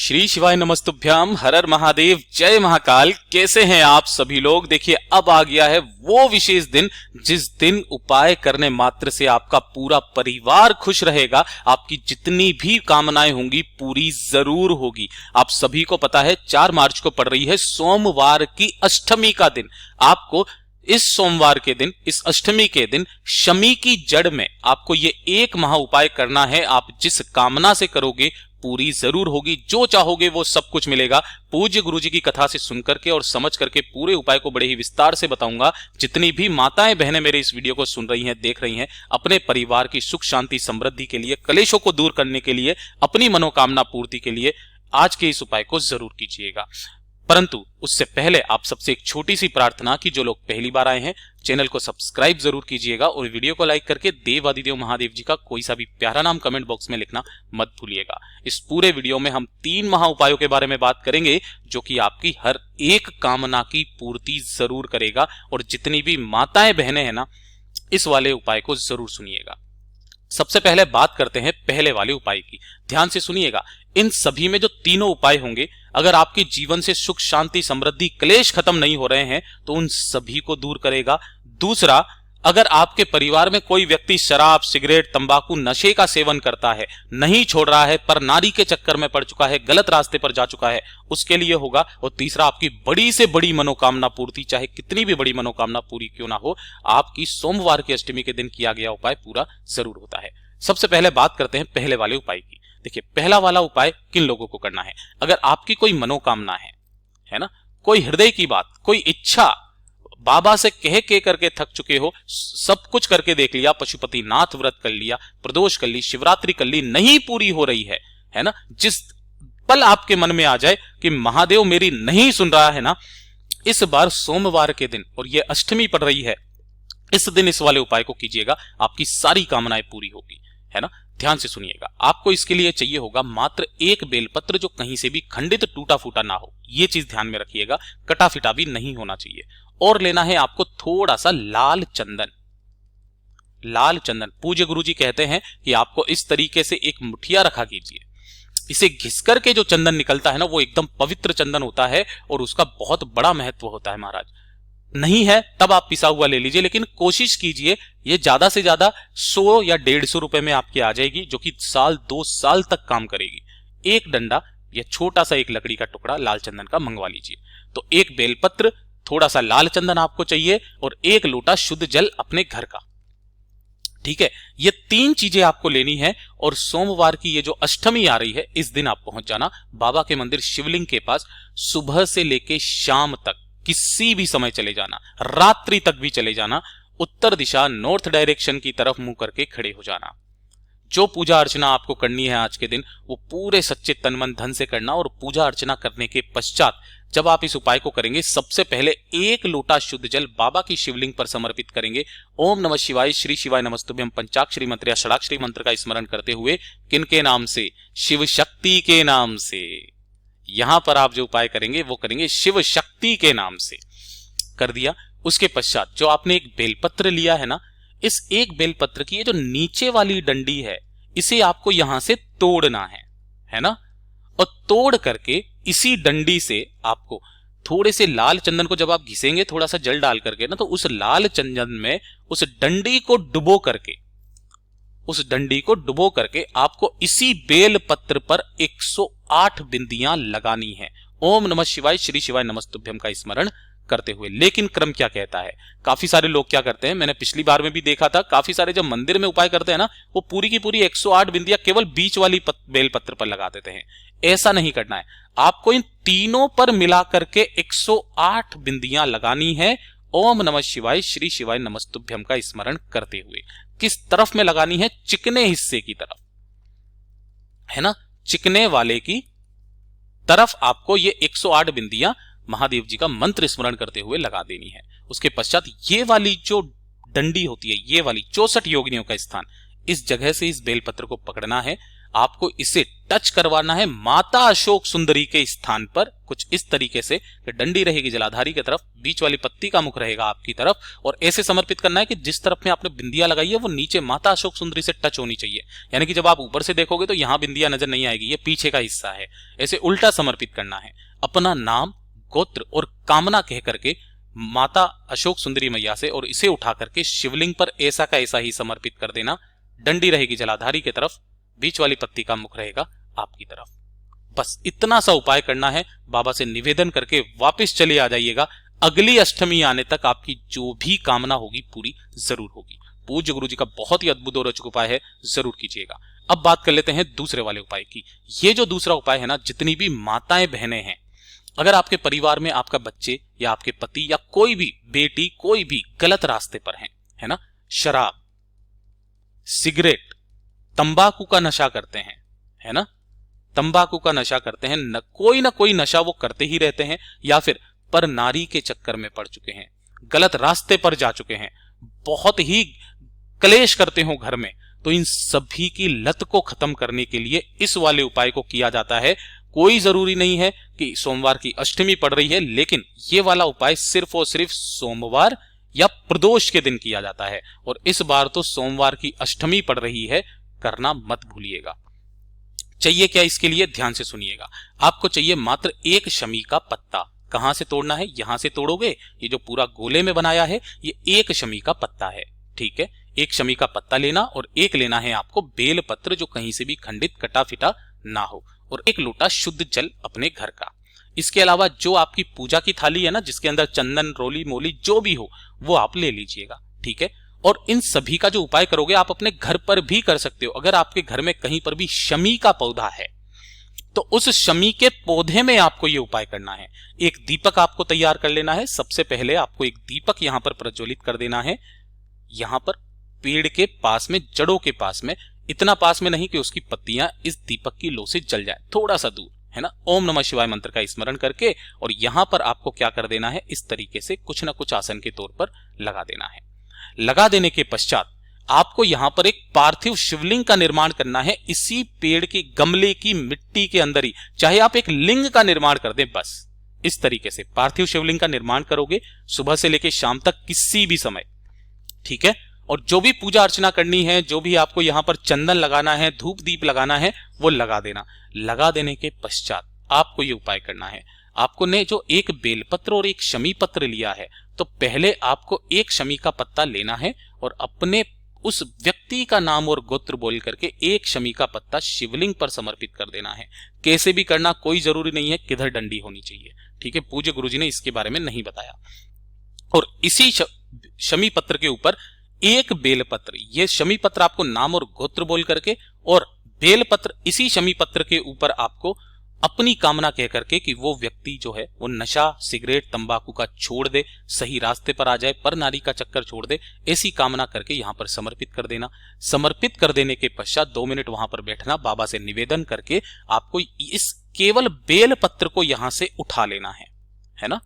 श्री शिवाय नमस्तुभ्याम, हर हर महादेव, जय महाकाल। कैसे हैं आप सभी लोग। देखिए, अब आ गया है वो विशेष दिन जिस दिन उपाय करने मात्र से आपका पूरा परिवार खुश रहेगा, आपकी जितनी भी कामनाएं होंगी पूरी जरूर होगी। आप सभी को पता है 4 मार्च को पड़ रही है सोमवार की अष्टमी का दिन। आपको इस सोमवार के दिन, इस अष्टमी के दिन शमी की जड़ में आपको ये एक महा उपाय करना है। आप जिस कामना से करोगे पूरी जरूर होगी, जो चाहोगे वो सब कुछ मिलेगा। पूज्य गुरुजी की कथा से सुनकर के और समझ करके पूरे उपाय को बड़े ही विस्तार से बताऊंगा। जितनी भी माताएं बहनें मेरे इस वीडियो को सुन रही हैं, देख रही हैं, अपने परिवार की सुख शांति समृद्धि के लिए, कलेशों को दूर करने के लिए, अपनी मनोकामना पूर्ति के लिए आज के इस उपाय को जरूर कीजिएगा। परंतु उससे पहले आप सबसे एक छोटी सी प्रार्थना कि जो लोग पहली बार आए हैं चैनल को सब्सक्राइब जरूर कीजिएगा और वीडियो को लाइक करके देवादिदेव महादेव जी का कोई सा भी प्यारा नाम कमेंट बॉक्स में लिखना मत भूलिएगा। इस पूरे वीडियो में हम 3 महा उपायों के बारे में बात करेंगे जो कि आपकी हर एक कामना की पूर्ति जरूर करेगा। और जितनी भी माताएं बहनें हैं ना, इस वाले उपाय को जरूर सुनिएगा। सबसे पहले बात करते हैं पहले वाले उपाय की। ध्यान से सुनिएगा। इन सभी में जो तीनों उपाय होंगे, अगर आपके जीवन से सुख शांति समृद्धि क्लेश खत्म नहीं हो रहे हैं तो उन सभी को दूर करेगा। दूसरा, अगर आपके परिवार में कोई व्यक्ति शराब, सिगरेट, तंबाकू, नशे का सेवन करता है, नहीं छोड़ रहा है, पर नारी के चक्कर में पड़ चुका है, गलत रास्ते पर जा चुका है, उसके लिए होगा। और तीसरा, आपकी बड़ी से बड़ी मनोकामना पूर्ति, चाहे कितनी भी बड़ी मनोकामना पूरी क्यों ना हो, आपकी सोमवार की अष्टमी के दिन किया गया उपाय पूरा जरूर होता है। सबसे पहले बात करते हैं पहले वाले उपाय की। देखिए, पहला वाला उपाय किन लोगों को करना है। अगर आपकी कोई मनोकामना है ना, कोई हृदय की बात, कोई इच्छा, बाबा से कह करके थक चुके हो, सब कुछ करके देख लिया, पशुपतिनाथ व्रत कर लिया, प्रदोष कर ली, शिवरात्रि कर ली, नहीं पूरी हो रही है ना, जिस पल आपके मन में आ जाए कि महादेव मेरी नहीं सुन रहा है ना, इस बार सोमवार के दिन, और ये अष्टमी पड़ रही है, इस दिन इस वाले उपाय को कीजिएगा, आपकी सारी कामनाएं पूरी होगी, है ना। ध्यान से सुनिएगा। आपको इसके लिए चाहिए होगा मात्र एक बेलपत्र जो कहीं से भी खंडित टूटा फूटा ना हो, ये चीज ध्यान में रखिएगा। कटा फिटा भी नहीं होना चाहिए। और लेना है आपको थोड़ा सा लाल चंदन। लाल चंदन, पूज्य गुरुजी कहते हैं कि आपको इस तरीके से एक मुठिया रखा कीजिए। इसे घिस करके जो चंदन निकलता है ना, वो एकदम पवित्र चंदन होता है और उसका बहुत बड़ा महत्व होता है महाराज। नहीं है तब आप पिसा हुआ ले लीजिए, लेकिन कोशिश कीजिए ये ज्यादा से ज्यादा 100 या 150 रुपए में आपकी आ जाएगी, जो कि 2 साल तक काम करेगी। एक डंडा या छोटा सा एक लकड़ी का टुकड़ा लाल चंदन का मंगवा लीजिए। तो एक बेलपत्र, थोड़ा सा लाल चंदन आपको चाहिए और 1 लोटा शुद्ध जल अपने घर का। ठीक है, ये 3 चीजें आपको लेनी है। और सोमवार की ये जो अष्टमी आ रही है, इस दिन आप पहुंच जाना बाबा के मंदिर शिवलिंग के पास। सुबह से लेके शाम तक किसी भी समय चले जाना, रात्रि तक भी चले जाना। उत्तर दिशा, नॉर्थ डायरेक्शन की तरफ मुंह करके खड़े हो जाना। जो पूजा अर्चना आपको करनी है आज के दिन, वो पूरे सच्चे तन मन धन से करना। और पूजा अर्चना करने के पश्चात जब आप इस उपाय को करेंगे, सबसे पहले 1 लोटा शुद्ध जल बाबा की शिवलिंग पर समर्पित करेंगे। ओम नमः शिवाय, श्री शिवाय नमस्तुभ्यम पंचाक्षरी मंत्र या षडाक्षरी मंत्र का स्मरण करते हुए, किनके नाम से? शिव शक्ति के नाम से। यहां पर आप जो उपाय करेंगे वो करेंगे शिव शक्ति के नाम से। कर दिया। उसके पश्चात जो आपने एक बेलपत्र लिया है ना, इस एक बेलपत्र की ये जो नीचे वाली डंडी है, इसे आपको यहां से तोड़ना है ना। और तोड़ करके इसी डंडी से आपको थोड़े से लाल चंदन को, जब आप घिसेंगे थोड़ा सा जल डाल करके ना, तो उस लाल चंदन में उस डंडी को डुबो करके आपको इसी बेल पत्र पर 108 बिंदियां लगानी है। ओम नमः शिवाय, श्री शिवाय नमस्तुभ्यम का स्मरण करते हुए। लेकिन क्रम क्या कहता है? काफी सारे लोग क्या करते हैं, मैंने पिछली बार में भी देखा था, काफी सारे जब मंदिर में उपाय करते हैं ना, वो पूरी की पूरी 108 बिंदियां केवल बीच वाली बेल पत्र पर लगा देते हैं। ऐसा नहीं करना है। आपको इन तीनों पर मिला करके 108 बिंदियां लगानी है। ओम नमः शिवाय, श्री शिवाय नमस्तुभ्यम का स्मरण करते हुए। किस तरफ में लगानी है? चिकने हिस्से की तरफ, है ना। चिकने वाले की तरफ आपको ये 108 बिंदियां महादेव जी का मंत्र स्मरण करते हुए लगा देनी है। उसके पश्चात ये वाली जो डंडी होती है, ये वाली 64 योगिनियों का स्थान, इस जगह से इस बेलपत्र को पकड़ना है। आपको इसे टच करवाना है माता अशोक सुंदरी के स्थान पर, कुछ इस तरीके से कि डंडी रहेगी जलाधारी की तरफ, बीच वाली पत्ती का मुख रहेगा आपकी तरफ, और ऐसे समर्पित करना है कि जिस तरफ में आपने बिंदिया लगाई है वो नीचे माता अशोक सुंदरी से टच होनी चाहिए। यानी कि जब आप ऊपर से देखोगे तो यहां बिंदिया नजर नहीं आएगी, ये पीछे का हिस्सा है। ऐसे उल्टा समर्पित करना है। अपना नाम, गोत्र और कामना कह करके माता अशोक सुंदरी मैया से, और इसे उठा करके शिवलिंग पर ऐसा का ऐसा ही समर्पित कर देना। डंडी रहेगी जलाधारी की तरफ, बीच वाली पत्ती का मुख रहेगा आपकी तरफ। बस इतना सा उपाय करना है। बाबा से निवेदन करके वापस चले आ जाइएगा। अगली अष्टमी आने तक आपकी जो भी कामना होगी पूरी जरूर होगी। पूज्य गुरु जी का बहुत ही अद्भुत और रोचक उपाय है, जरूर कीजिएगा। अब बात कर लेते हैं दूसरे वाले उपाय की। ये जो दूसरा उपाय है ना, जितनी भी माताएं बहनें हैं, अगर आपके परिवार में आपका बच्चे या आपके पति या कोई भी बेटी कोई भी गलत रास्ते पर है ना, शराब, सिगरेट, तंबाकू का नशा करते हैं, है ना, तंबाकू का नशा करते हैं, ना कोई नशा वो करते ही रहते हैं, या फिर पर नारी के चक्कर में पड़ चुके हैं, गलत रास्ते पर जा चुके हैं, बहुत ही कलेश करते हो घर में, तो इन सभी की लत को खत्म करने के लिए इस वाले उपाय को किया जाता है। कोई जरूरी नहीं है कि सोमवार की अष्टमी पड़ रही है, लेकिन ये वाला उपाय सिर्फ और सिर्फ सोमवार या प्रदोष के दिन किया जाता है, और इस बार तो सोमवार की अष्टमी पड़ रही है, करना मत भूलिएगा। चाहिए क्या इसके लिए, ध्यान से सुनिएगा। आपको चाहिए मात्र एक शमी का पत्ता। कहां से तोड़ना है, यहां से तोड़ोगे। ये जो पूरा गोले में बनाया है ये एक शमी का पत्ता है, ठीक है। एक शमी का पत्ता लेना, और एक लेना है आपको बेल पत्र जो कहीं से भी खंडित कटा फिटा ना हो, और एक लोटा शुद्ध जल अपने घर का। इसके अलावा जो आपकी पूजा की थाली है ना, जिसके अंदर चंदन, रोली मोली जो भी हो वो आप ले लीजिएगा, ठीक है। और इन सभी का जो उपाय करोगे आप अपने घर पर भी कर सकते हो। अगर आपके घर में कहीं पर भी शमी का पौधा है तो उस शमी के पौधे में आपको ये उपाय करना है। एक दीपक आपको तैयार कर लेना है। सबसे पहले आपको एक दीपक यहां पर प्रज्वलित कर देना है, यहां पर पेड़ के पास में, जड़ों के पास में, इतना पास में नहीं कि उसकी पत्तियां इस दीपक की लो से जल जाए, थोड़ा सा दूर, है ना। ओम नमः शिवाय मंत्र का स्मरण करके, और यहां पर आपको क्या कर देना है, इस तरीके से कुछ ना कुछ आसन के तौर पर लगा देना है। लगा देने के पश्चात आपको यहां पर एक पार्थिव शिवलिंग का निर्माण करना है, इसी पेड़ के गमले की मिट्टी के अंदर ही। चाहे आप एक लिंग का निर्माण कर दें, बस इस तरीके से पार्थिव शिवलिंग का निर्माण करोगे सुबह से लेकर शाम तक किसी भी समय, ठीक है। और जो भी पूजा अर्चना करनी है, जो भी आपको यहां पर चंदन लगाना है, धूप दीप लगाना है, वो लगा देना। लगा देने के पश्चात आपको ये उपाय करना है। आपको ने जो एक बेलपत्र और एक शमी पत्र लिया है, तो पहले आपको एक शमी का पत्ता लेना है और अपने उस व्यक्ति का नाम और गोत्र बोल करके एक शमी का पत्ता शिवलिंग पर समर्पित कर देना है। कैसे भी करना, कोई जरूरी नहीं है किधर डंडी होनी चाहिए, ठीक है। पूज्य गुरुजी ने इसके बारे में नहीं बताया। और इसी शमी पत्र के ऊपर एक बेलपत्र, ये शमी पत्र आपको नाम और गोत्र बोल करके, और बेलपत्र इसी शमी पत्र के ऊपर आपको अपनी कामना कह करके कि वो व्यक्ति जो है वो नशा, सिगरेट, तंबाकू का छोड़ दे, सही रास्ते पर आ जाए, पर नारी का चक्कर छोड़ दे, ऐसी कामना करके यहां पर समर्पित कर देना। समर्पित कर देने के पश्चात 2 मिनट वहां पर बैठना, बाबा से निवेदन करके आपको इस केवल बेल पत्र को यहां से उठा लेना है ना।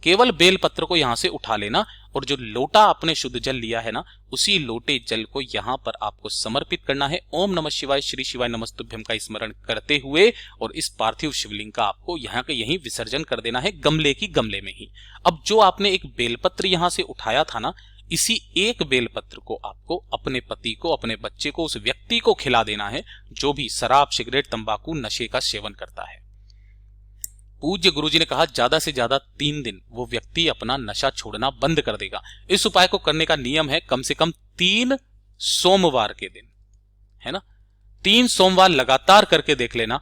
केवल बेल पत्र को यहां से उठा लेना, और जो लोटा आपने शुद्ध जल लिया है ना, उसी लोटे जल को यहां पर आपको समर्पित करना है। ओम नमः शिवाय, श्री शिवाय नमस्तुभ्यम का स्मरण करते हुए, और इस पार्थिव शिवलिंग का आपको यहां के यहीं विसर्जन कर देना है, गमले की गमले में ही। अब जो आपने एक बेलपत्र यहां से उठाया था ना, इसी एक बेलपत्र को आपको अपने पति को, अपने बच्चे को, उस व्यक्ति को खिला देना है जो भी शराब, सिगरेट, तंबाकू, नशे का सेवन करता है। पूज्य गुरुजी ने कहा ज्यादा से ज्यादा 3 दिन वो व्यक्ति अपना नशा छोड़ना बंद कर देगा। इस उपाय को करने का नियम है कम से कम 3 सोमवार के दिन, है ना। 3 सोमवार लगातार करके देख लेना,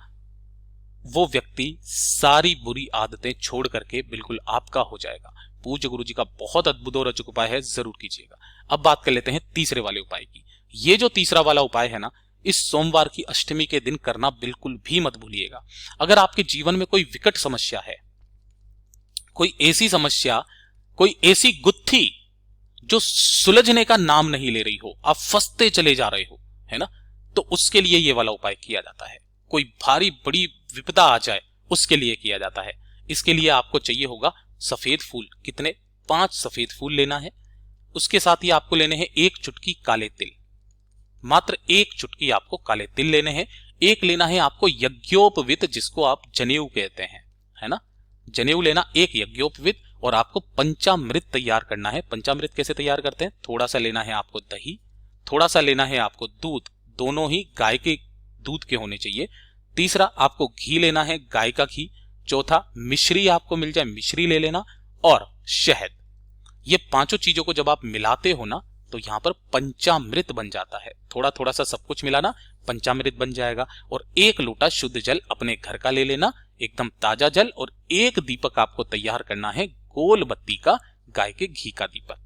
वो व्यक्ति सारी बुरी आदतें छोड़ करके बिल्कुल आपका हो जाएगा। पूज्य गुरुजी का बहुत अद्भुत और अचूक उपाय है, जरूर कीजिएगा। अब बात कर लेते हैं तीसरे वाले उपाय की। ये जो तीसरा वाला उपाय है ना, इस सोमवार की अष्टमी के दिन करना बिल्कुल भी मत भूलिएगा। अगर आपके जीवन में कोई विकट समस्या है, कोई ऐसी समस्या, कोई ऐसी गुत्थी जो सुलझने का नाम नहीं ले रही हो, आप फंसते चले जा रहे हो, है ना, तो उसके लिए ये वाला उपाय किया जाता है। कोई भारी बड़ी विपदा आ जाए उसके लिए किया जाता है। इसके लिए आपको चाहिए होगा सफेद फूल। कितने? 5 सफेद फूल लेना है। उसके साथ ही आपको लेने हैं 1 चुटकी काले तिल, मात्र 1 चुटकी आपको काले तिल लेने हैं। एक लेना है आपको यज्ञोपवीत, जिसको आप जनेऊ कहते हैं, है ना। जनेऊ लेना, एक यज्ञोपवीत, और आपको पंचामृत तैयार करना है। पंचामृत कैसे तैयार करते हैं? थोड़ा सा लेना है आपको दही, थोड़ा सा लेना है आपको दूध, दोनों ही गाय के दूध के होने चाहिए। तीसरा आपको घी लेना है, गाय का घी। चौथा मिश्री आपको मिल जाए, मिश्री ले लेना, और शहद। ये पांचों चीजों को जब आप मिलाते हो ना तो यहां पर पंचामृत बन जाता है। थोड़ा थोड़ा सा सब कुछ मिलाना, पंचामृत बन जाएगा। और एक लोटा शुद्ध जल अपने घर का ले लेना, एकदम ताजा जल, और एक दीपक आपको तैयार करना है, गोल बत्ती का, गाय के घी का दीपक।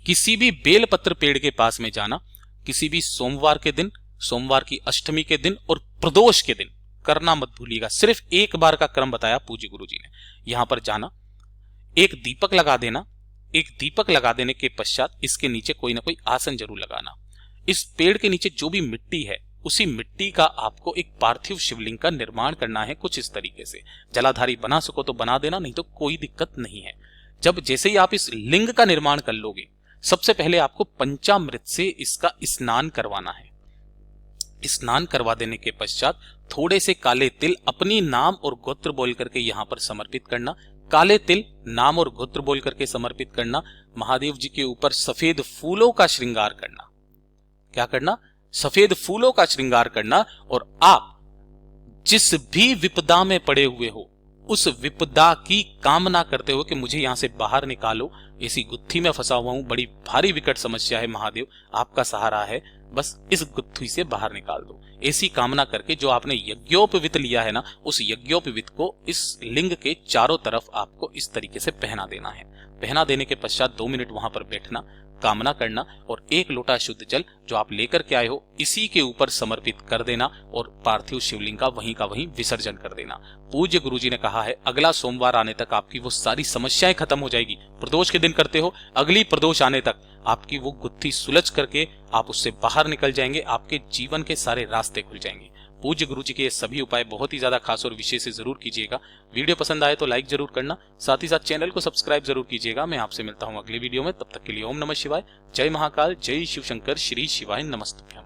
किसी भी बेलपत्र पेड़ के पास में जाना, किसी भी सोमवार के दिन, सोमवार की अष्टमी के दिन और प्रदोष के दिन, करना मत भूलिएगा। सिर्फ एक बार का क्रम बताया पूज्य गुरुजी ने। यहां पर जाना, एक दीपक लगा देना, एक दीपक लगा देने के पश्चात इसके नीचे कोई ना कोई आसन जरूर लगाना। इस पेड़ के नीचे जो भी मिट्टी है, उसी मिट्टी का आपको एक पार्थिव शिवलिंग का निर्माण करना है, कुछ इस तरीके से। जलाधारी बना सको तो बना देना, नहीं तो कोई दिक्कत नहीं है। जब जैसे ही आप इस लिंग का निर्माण कर लोगे, सबसे पहले आपको पंचामृत से इसका स्नान करवाना है। स्नान करवा देने के पश्चात थोड़े से काले तिल अपनी नाम और गोत्र बोल करके यहां पर समर्पित करना। काले तिल नाम और गोत्र बोल करके समर्पित करना। महादेव जी के ऊपर सफेद फूलों का श्रृंगार करना। क्या करना? सफेद फूलों का श्रृंगार करना। और आप जिस भी विपदा में पड़े हुए हो, उस विपदा की कामना करते हो कि मुझे यहां से बाहर निकालो, ऐसी गुत्थी में फंसा हुआ हूं, बड़ी भारी विकट समस्या है, महादेव आपका सहारा है, बस इस गुत्थी से बाहर निकाल दो। ऐसी कामना करके जो आपने यज्ञोपवीत लिया है ना, उस यज्ञोपवीत को इस लिंग के चारों तरफ आपको इस तरीके से पहना देना है। पहना देने के पश्चात 2 मिनट वहां पर बैठना, कामना करना, और एक लोटा शुद्ध जल जो आप लेकर के आए हो इसी के ऊपर समर्पित कर देना, और पार्थिव शिवलिंग का वहीं विसर्जन कर देना। पूज्य गुरुजी ने कहा है अगला सोमवार आने तक आपकी वो सारी समस्याएं खत्म हो जाएगी। प्रदोष के दिन करते हो, अगली प्रदोष आने तक आपकी वो गुत्थी सुलझ करके आप उससे बाहर निकल जाएंगे, आपके जीवन के सारे रास्ते खुल जाएंगे। पूज्य गुरुजी के ये सभी उपाय बहुत ही ज्यादा खास और विशेष से जरूर कीजिएगा। वीडियो पसंद आए तो लाइक जरूर करना, साथ ही साथ चैनल को सब्सक्राइब जरूर कीजिएगा। मैं आपसे मिलता हूं अगली वीडियो में, तब तक के लिए ओम नमः शिवाय, जय महाकाल, जय शिव शंकर, श्री शिवाय नमस्तुभ्यं।